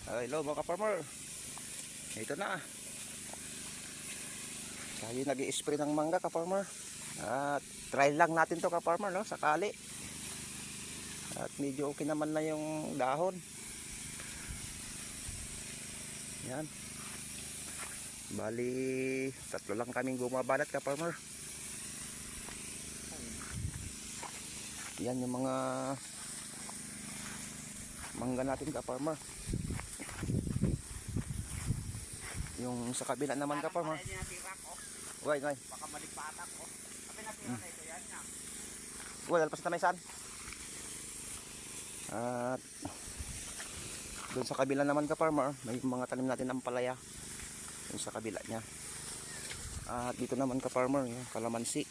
Hello mga ka-farmer. Ito na. Tayo nag-i-spray ng mangga ka-farmer. At try lang natin to ka-farmer, no? Sakali. At medyo okay naman na yung dahon. Yan. Bali, tatlo lang kaming gumabalat ka-farmer. Yan yung mga mangga natin ka-farmer. Yung sa kabila naman ka-farmer. Uy. Baka maligpatak ko. Sabi natin na ito yan niya. Uy, lalpas na may saan. At doon sa kabila naman ka-farmer, may mga tanim natin ng palaya. Doon sa kabila niya. At dito naman ka-farmer, yung kalamansi.